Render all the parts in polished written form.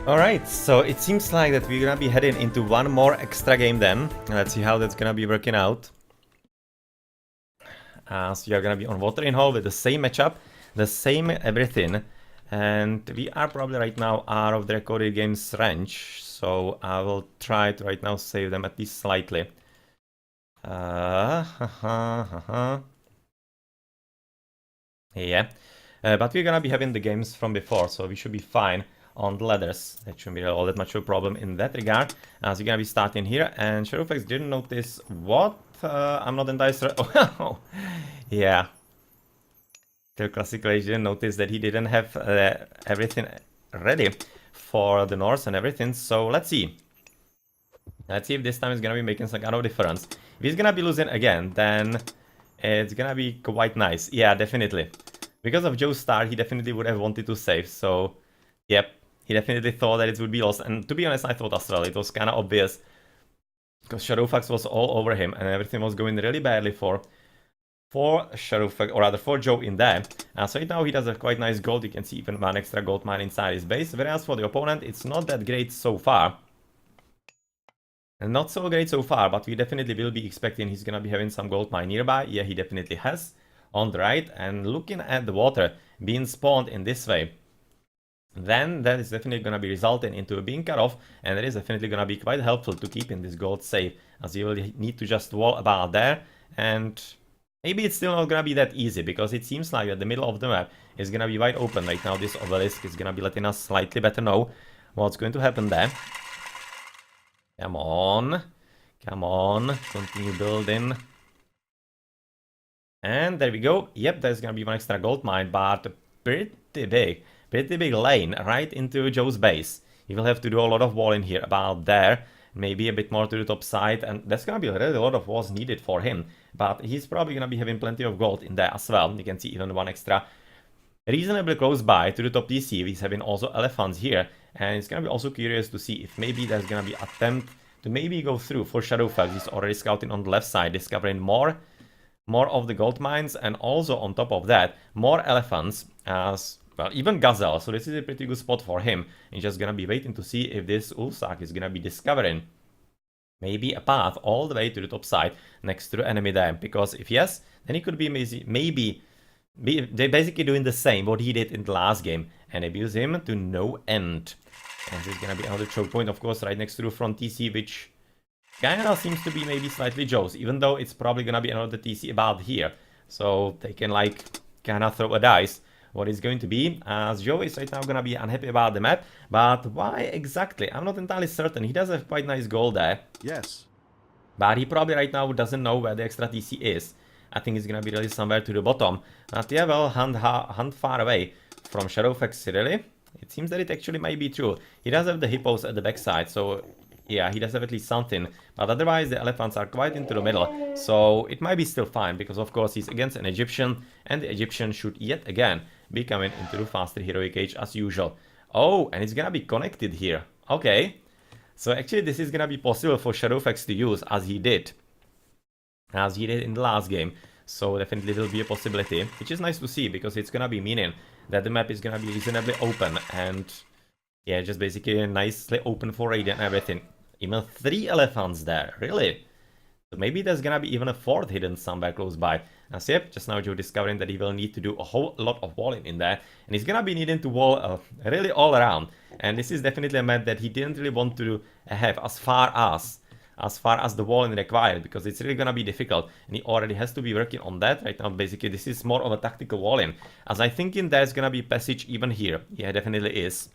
Alright, so it seems like that we're gonna be heading into one more extra game then. Let's see how that's gonna be working out. So you're gonna be on Watering Hole with the same matchup, the same everything. And we are probably right now out of the recorded games range. So I will try to right now save them at least slightly. Yeah. But we're gonna be having the games from before, so we should be fine on the ladders. That shouldn't be all that much of a problem in that regard. As we're gonna be starting here, and Shadowfax didn't notice what? I'm not in dice. Oh, yeah. The classical age didn't notice that he didn't have everything ready for the Norse and everything. So let's see. Let's see if this time is gonna be making some kind of difference. If he's gonna be losing again, then it's gonna be quite nice. Yeah, definitely. Because of Joe's start, he definitely would have wanted to save. So, yep, he definitely thought that it would be lost. And to be honest, I thought as well. It was kind of obvious. Because Shadowfax was all over him and everything was going really badly for Shadowfax, or rather for Joe in there. So right now he does a quite nice gold. You can see even one extra gold mine inside his base. Whereas for the opponent, it's not that great so far. And not so great so far, but we definitely will be expecting he's gonna be having some gold mine nearby. Yeah, he definitely has on the right. And looking at the water being spawned in this way, then that is definitely gonna be resulting into being cut off, and it is definitely gonna be quite helpful to keeping this gold safe, as you will need to just wall about there. And maybe it's still not gonna be that easy, because it seems like that the middle of the map is gonna be wide open right now. This obelisk is gonna be letting us slightly better know what's going to happen there. Come on. Come on. Continue building. And there we go. Yep, there's gonna be one extra gold mine, but pretty big lane right into Joe's base. He will have to do a lot of walling here about there. Maybe a bit more to the top side, and there's gonna be really a lot of walls needed for him. But he's probably gonna be having plenty of gold in there as well. You can see even one extra reasonably close by to the top TC. He's having also elephants here, and it's gonna be also curious to see if maybe there's gonna be attempt to maybe go through for Shadowfax. He's already scouting on the left side, discovering more of the gold mines, and also on top of that, more elephants as well, even gazelle. So this is a pretty good spot for him. He's just gonna be waiting to see if this Ulsak is gonna be discovering maybe a path all the way to the top side next to the enemy there. Because if yes, then he could be maybe they're basically doing the same what he did in the last game and abuse him to no end. And this is gonna be another choke point, of course, right next to the front TC, which kinda seems to be maybe slightly Joe's, even though it's probably gonna be another TC about here. So they can like kinda throw a dice what it's going to be, as Joe is right now gonna be unhappy about the map. But why exactly? I'm not entirely certain. He does have quite nice goal there. Yes. But he probably right now doesn't know where the extra TC is. I think it's gonna be really somewhere to the bottom. But yeah, well, hunt far away from Shadowfax, really. It seems that it actually might be true. He does have the hippos at the backside, so yeah, he does have at least something. But otherwise, the elephants are quite into the middle, so it might be still fine, because of course he's against an Egyptian, and the Egyptian should yet again be coming into the faster heroic age as usual. Oh, and it's gonna be connected here. Okay. So actually this is gonna be possible for Shadowfax to use, as he did in the last game. So definitely will be a possibility, which is nice to see, because it's gonna be meaning that the map is gonna be reasonably open, and yeah, just basically nicely open for raid and everything. Even 3 elephants there, really? So maybe there's gonna be even a 4th hidden somewhere close by. As yep, just now Joe discovering that he will need to do a whole lot of walling in there, and he's gonna be needing to wall really all around. And this is definitely a map that he didn't really want to have as far as the walling required, because it's really gonna be difficult, and he already has to be working on that right now. Basically, this is more of a tactical walling, as I thinking there's gonna be passage even here. Yeah, definitely is.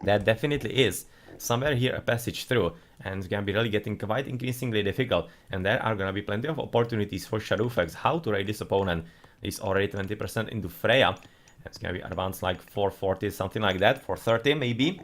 There definitely is somewhere here a passage through, and it's gonna be really getting quite increasingly difficult, and there are gonna be plenty of opportunities for Shadowfax how to raid this opponent. He's already 20% into Freya. It's gonna be advanced like 440, something like that, 430 maybe.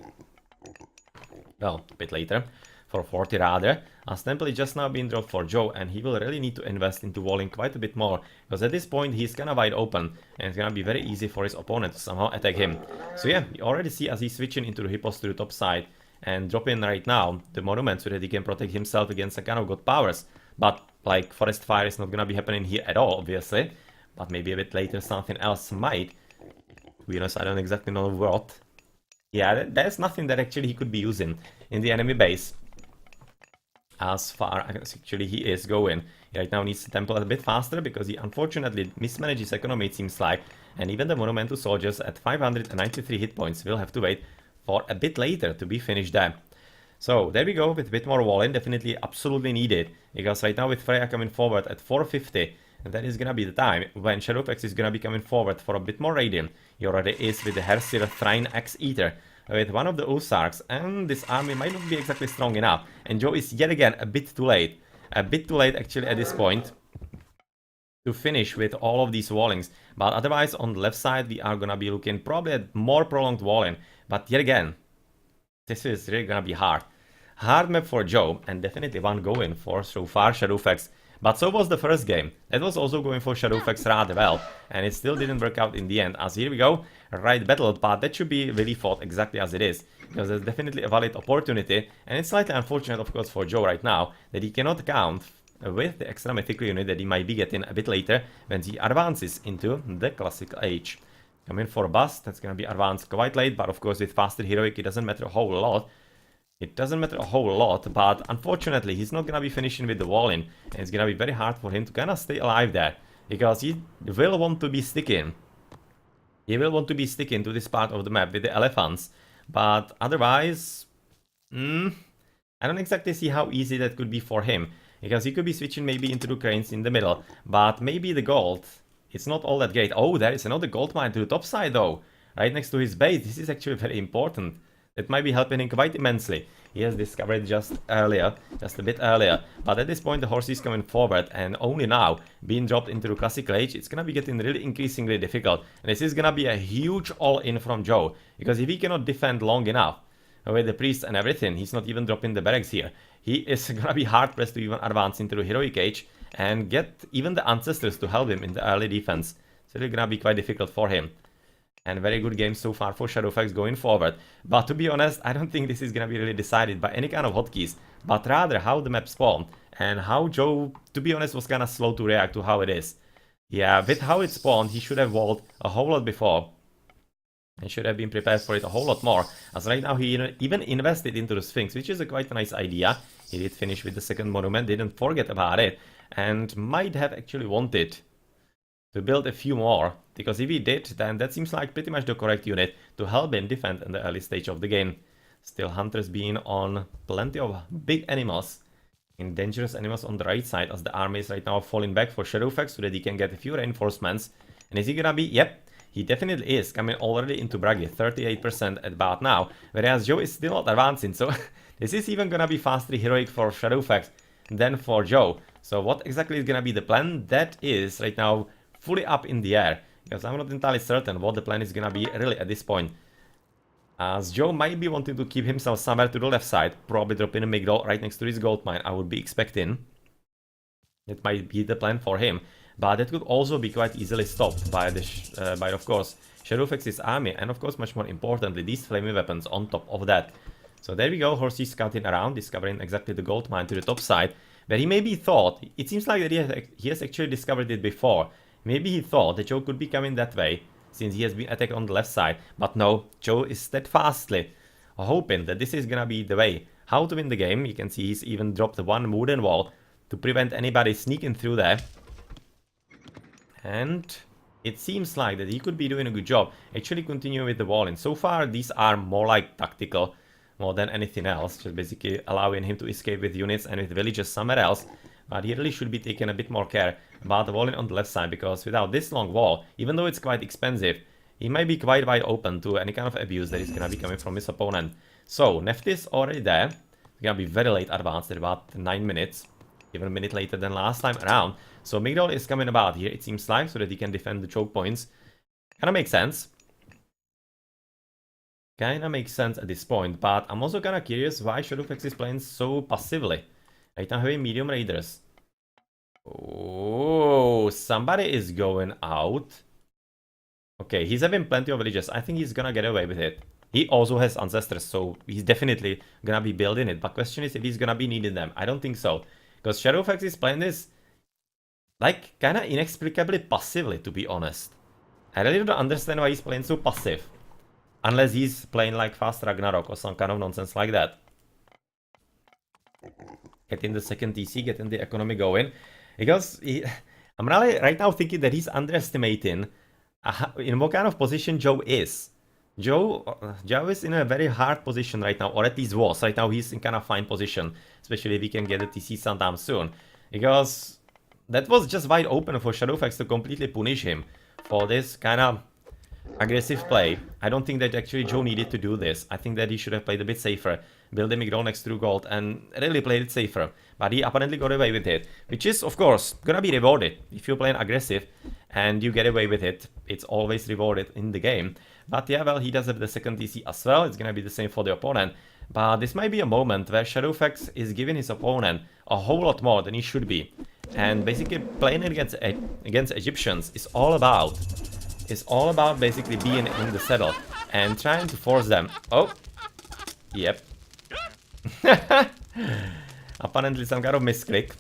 Well, a bit later. 440 rather, as temple is just now being dropped for Joe, and he will really need to invest into walling quite a bit more, because at this point he's kinda wide open, and it's gonna be very easy for his opponent to somehow attack him. So yeah, you already see as he's switching into the hippos to the top side, and dropping right now the monument so that he can protect himself against a kind of god powers. But like forest fire is not gonna be happening here at all, obviously, but maybe a bit later something else might. To be honest, I don't exactly know what. Yeah, there's nothing that actually he could be using in the enemy base. As far as actually he is going. He right now needs to temple a bit faster because he unfortunately mismanages economy, it seems like. And even the monumental soldiers at 593 hit points will have to wait for a bit later to be finished there. So there we go with a bit more wall-in, definitely absolutely needed. Because right now with Freya coming forward at 450, and that is gonna be the time when Shadowfax is gonna be coming forward for a bit more radiant. He already is with the Hersir Thrine Axe Eater with one of the Ozarks, and this army might not be exactly strong enough. And Joe is yet again a bit too late. A bit too late actually at this point to finish with all of these wallings. But otherwise on the left side we are gonna be looking probably at more prolonged walling. But yet again, this is really gonna be hard. Hard map for Joe, and definitely one going for so far Shadowfax. But so was the first game. That was also going for Shadowfax rather well, and it still didn't work out in the end. As here we go, right battle, but that should be really fought exactly as it is, because there's definitely a valid opportunity, and it's slightly unfortunate, of course, for Joe right now, that he cannot count with the extra mythical unit that he might be getting a bit later when he advances into the classical age. Coming for Bust, that's gonna be advanced quite late, but of course with faster heroic it doesn't matter a whole lot. It doesn't matter a whole lot, but unfortunately he's not gonna be finishing with the wall in, and it's gonna be very hard for him to kinda stay alive there, because he will want to be sticking. He will want to be sticking to this part of the map with the elephants, but otherwise, I don't exactly see how easy that could be for him, because he could be switching maybe into the cranes in the middle, but maybe the gold, it's not all that great. Oh, there is another gold mine to the top side though, right next to his base. This is actually very important. It might be helping him quite immensely. He has discovered just a bit earlier. But at this point the horse is coming forward, and only now, being dropped into the classical age, it's gonna be getting really increasingly difficult. And this is gonna be a huge all-in from Joe, because if he cannot defend long enough, with the priests and everything, he's not even dropping the barracks here. He is gonna be hard-pressed to even advance into the heroic age, and get even the ancestors to help him in the early defense. So it's gonna be quite difficult for him. And very good game so far for Shadowfax going forward. But to be honest, I don't think this is gonna be really decided by any kind of hotkeys, but rather how the map spawned, and how Joe, to be honest, was kinda slow to react to how it is. Yeah, with how it spawned, he should have walled a whole lot before. And should have been prepared for it a whole lot more, as right now he even invested into the Sphinx, which is a quite nice idea. He did finish with the second monument, didn't forget about it, and might have actually wanted to build a few more, because if he did, then that seems like pretty much the correct unit to help him defend in the early stage of the game. Still, Hunters being on plenty of big animals, and dangerous animals on the right side, as the army is right now falling back for Shadowfax so that he can get a few reinforcements. And is he gonna be? Yep, he definitely is coming already into Bragi, 38% at about now, whereas Joe is still not advancing, so this is even gonna be faster heroic for Shadowfax than for Joe. So what exactly is gonna be the plan? That is right now fully up in the air, because I'm not entirely certain what the plan is gonna be really at this point. As Joe might be wanting to keep himself somewhere to the left side, probably dropping a Migdol right next to his gold mine, I would be expecting. It might be the plan for him, but it could also be quite easily stopped by of course, Shadowfax's army, and of course much more importantly, these flaming weapons on top of that. So there we go, Horsey scouting around, discovering exactly the gold mine to the top side, where he maybe thought, it seems like that he has actually discovered it before. Maybe he thought that Joe could be coming that way, since he has been attacked on the left side, but no, Joe is steadfastly hoping that this is gonna be the way how to win the game. You can see he's even dropped one wooden wall to prevent anybody sneaking through there. And it seems like that he could be doing a good job actually continuing with the wall. And so far these are more like tactical more than anything else, just basically allowing him to escape with units and with villages somewhere else. But he really should be taking a bit more care about the walling on the left side, because without this long wall, even though it's quite expensive, he might be quite wide open to any kind of abuse that is gonna be coming from his opponent. So, Nephthys already there. It's gonna be very late advanced at about 9 minutes, even a minute later than last time around. So Migdol is coming about here, it seems like, so that he can defend the choke points. Kinda makes sense. Kinda makes sense at this point, but I'm also kinda curious why Shadowfax is playing so passively. Right now having medium raiders. Oh, somebody is going out. Okay, he's having plenty of villages. I think he's gonna get away with it. He also has ancestors, so he's definitely gonna be building it. But question is if he's gonna be needing them. I don't think so. Because Shadowfax is playing this like kinda inexplicably passively, to be honest. I really don't understand why he's playing so passive. Unless he's playing like fast Ragnarok or some kind of nonsense like that. Getting the second TC, getting the economy going. Because I'm really right now thinking that he's underestimating in what kind of position Joe is. Joe is in a very hard position right now, or at least was. Right now he's in kind of fine position, especially if he can get the TC sometime soon. Because that was just wide open for Shadowfax to completely punish him for this kind of aggressive play. I don't think that actually Joe needed to do this. I think that he should have played a bit safer, build a Migdol next to gold, and really played it safer. But he apparently got away with it, which is, of course, gonna be rewarded. If you're playing aggressive and you get away with it, it's always rewarded in the game. But yeah, well, he does have the second TC as well. It's gonna be the same for the opponent. But this might be a moment where Shadowfax is giving his opponent a whole lot more than he should be. And basically playing against Egyptians is all about basically being in the saddle and trying to force them. Oh, yep. Apparently some kind of misclick.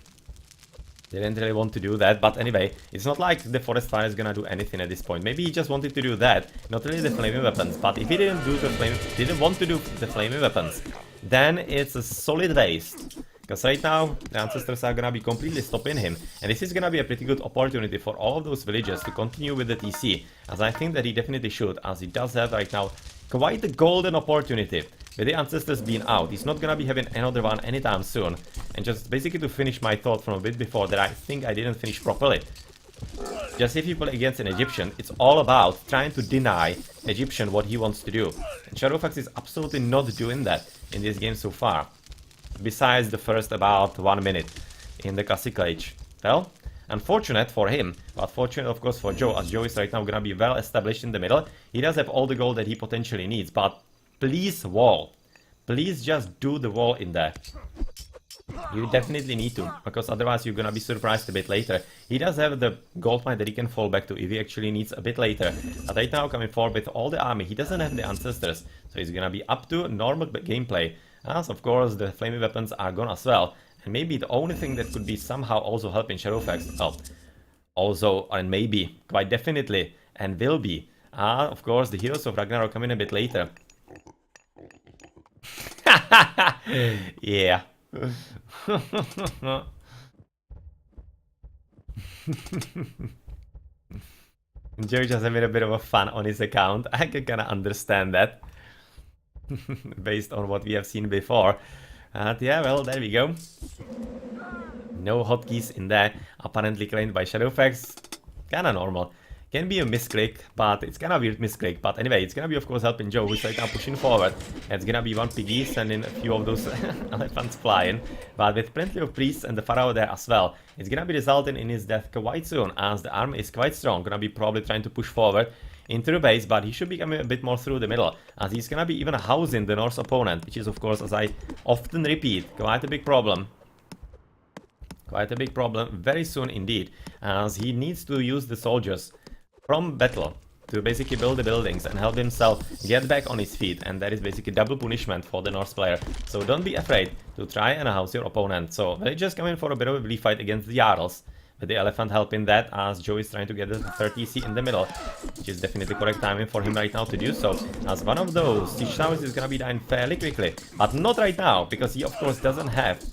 Didn't really want to do that, but anyway, it's not like the Forest Fire is gonna do anything at this point. Maybe he just wanted to do that, not really the flaming weapons, but if he didn't want to do the flaming weapons, then it's a solid waste. Because right now, the Ancestors are gonna be completely stopping him, and this is gonna be a pretty good opportunity for all of those villagers to continue with the TC, as I think that he definitely should, as he does have right now quite a golden opportunity. With the Ancestors being out, he's not gonna be having another one anytime soon. And just basically to finish my thought from a bit before that I think I didn't finish properly. Just if you play against an Egyptian, it's all about trying to deny Egyptian what he wants to do. And Shadowfax is absolutely not doing that in this game so far. Besides the first about 1 minute in the Classic Age. Well, unfortunate for him, but fortunate of course for Joe, as Joe is right now gonna be well established in the middle. He does have all the gold that he potentially needs, but please wall. Please just do the wall in there. You definitely need to, because otherwise you're gonna be surprised a bit later. He does have the gold mine that he can fall back to if he actually needs a bit later. But right now coming forward with all the army, he doesn't have the Ancestors, so he's gonna be up to normal gameplay. As of course the flaming weapons are gone as well. And maybe the only thing that could be somehow also helping Shadowfax, well, also and maybe, quite definitely, and will be, of course the Heroes of Ragnarok coming a bit later. Yeah. Joe just having a bit of a fun on his account. I can kinda understand that. Based on what we have seen before. Yeah, well, there we go. No hotkeys in there. Apparently claimed by Shadowfax. Kinda normal. Can be a misclick, but it's kind of weird misclick. But anyway, it's gonna be of course helping Joe, who's right now pushing forward. It's gonna be one piggy sending a few of those elephants flying. But with plenty of priests and the pharaoh there as well, it's gonna be resulting in his death quite soon, as the army is quite strong. Gonna be probably trying to push forward into the base, but he should be coming a bit more through the middle, as he's gonna be even housing the Norse opponent, which is of course, as I often repeat, quite a big problem. Quite a big problem very soon indeed, as he needs to use the soldiers from battle to basically build the buildings and help himself get back on his feet, and that is basically double punishment for the Norse player. So don't be afraid to try and house your opponent. So they just come in for a bit of a bleed fight against the Jarls, with the elephant helping that, as Joe is trying to get the 30C in the middle, which is definitely correct timing for him right now to do so, as one of those siege towers is gonna be dying fairly quickly, but not right now, because he of course doesn't have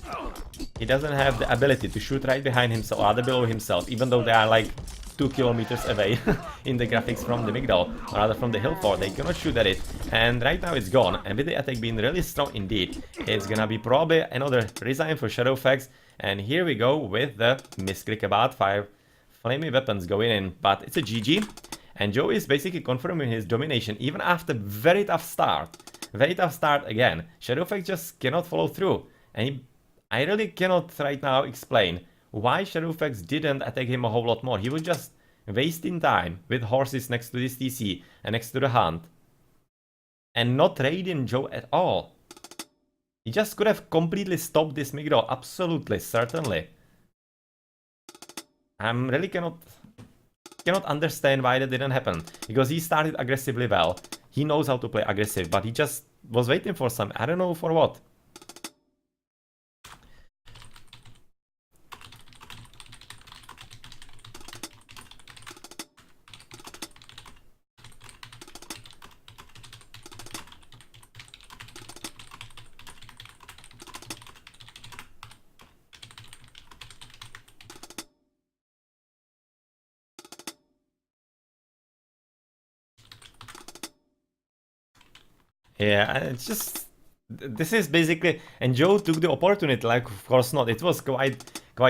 the ability to shoot right behind himself or other below himself, even though they are like 2 kilometers away in the graphics from the Migdol, or rather from the hill fort. They cannot shoot at it, and right now it's gone. And with the attack being really strong indeed, it's gonna be probably another resign for Shadowfax. And here we go with the misclick about 5 flaming weapons going in, but it's a GG. And Joe is basically confirming his domination even after very tough start. Very tough start again. Shadowfax just cannot follow through, and I really cannot right now explain why Shadowfax didn't attack him a whole lot more. He was just wasting time with horses next to this TC and next to the hunt, and not raiding Joe at all. He just could have completely stopped this Migdol, absolutely, certainly. I really cannot understand why that didn't happen, because he started aggressively well. He knows how to play aggressive, but he just was waiting for some, I don't know for what. Yeah, it's just this is basically, and Joe took the opportunity. Like, of course not. It was quite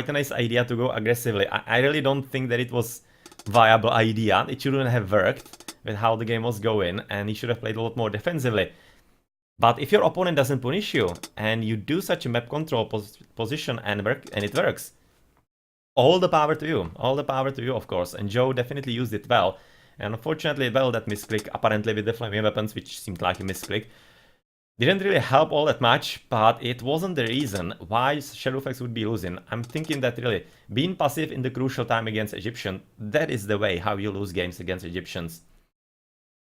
a nice idea to go aggressively. I really don't think that it was viable idea. It shouldn't have worked with how the game was going, and he should have played a lot more defensively. But if your opponent doesn't punish you and you do such a map control position and it works, all the power to you. All the power to you, of course. And Joe definitely used it well. And unfortunately, well, that misclick apparently with the flaming weapons, which seemed like a misclick, didn't really help all that much, but it wasn't the reason why Shadowfax would be losing. I'm thinking that really, being passive in the crucial time against Egyptian, that is the way how you lose games against Egyptians.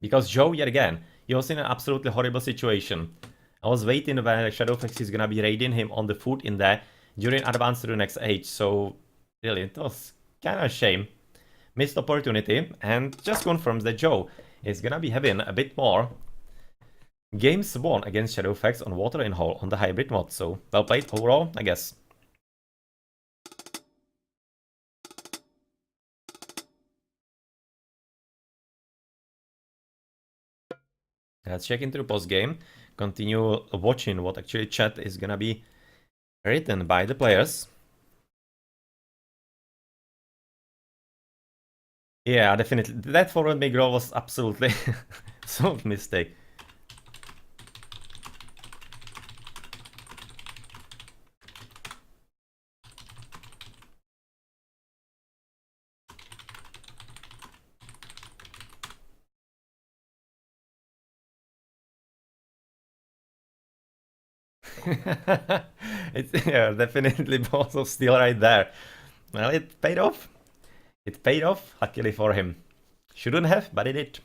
Because Joe, yet again, he was in an absolutely horrible situation. I was waiting when Shadowfax is gonna be raiding him on the foot in there during advance to the next age, so really, it was kind of a shame. Missed opportunity, and just confirms that Joe is gonna be having a bit more games won against Shadowfax on Water and Hole on the hybrid mod, so well played overall, I guess. Let's check into the post game, continue watching what actually chat is gonna be written by the players. Yeah, definitely. That forward big roll was absolutely so mistake. It's yeah, definitely balls of steel right there. Well, it paid off. It paid off, luckily for him. Shouldn't have, but it did.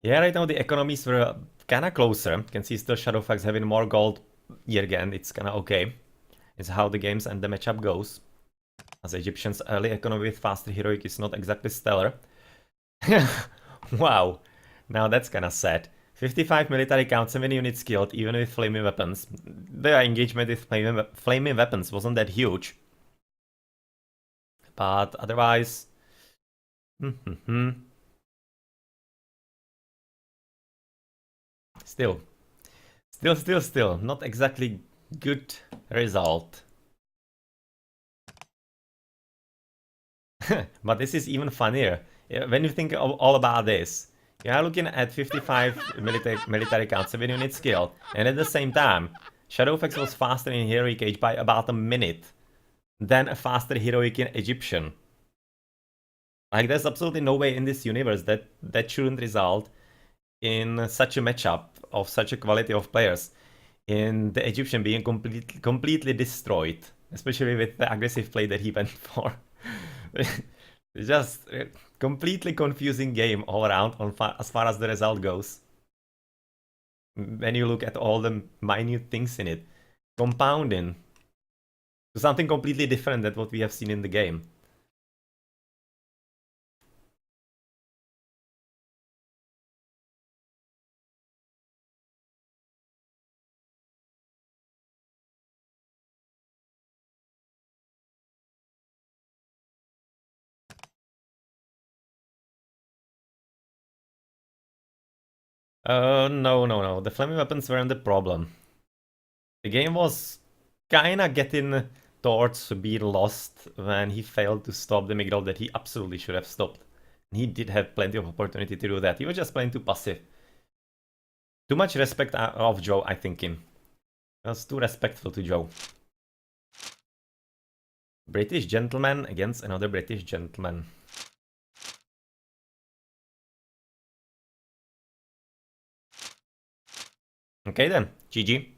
Yeah, right now the economies were kinda closer. You can see still Shadowfax having more gold. Yet again, it's kinda okay. It's how the games and the matchup goes. As Egyptians' early economy with faster heroic is not exactly stellar. Wow, now that's kinda sad. 55 military count, 7 units killed, even with flaming weapons. The engagement with flaming weapons wasn't that huge. But otherwise... Still. Still. Not exactly good result. But this is even funnier. When you think of all about this, you are looking at 55 military count, 7 units killed, and at the same time, Shadowfax was faster in Heroic Age by about a minute than a faster Heroic in Egyptian. Like, there's absolutely no way in this universe that shouldn't result in such a matchup of such a quality of players, in the Egyptian being completely destroyed, especially with the aggressive play that he went for. It's just a completely confusing game all around as far as the result goes. When you look at all the minute things in it, compounding to something completely different than what we have seen in the game. No. The flaming weapons weren't the problem. The game was kinda getting towards being lost when he failed to stop the Migral that he absolutely should have stopped. And he did have plenty of opportunity to do that. He was just playing too passive. Too much respect of Joe, I think him. He was too respectful to Joe. British gentleman against another British gentleman. Okay then, GG.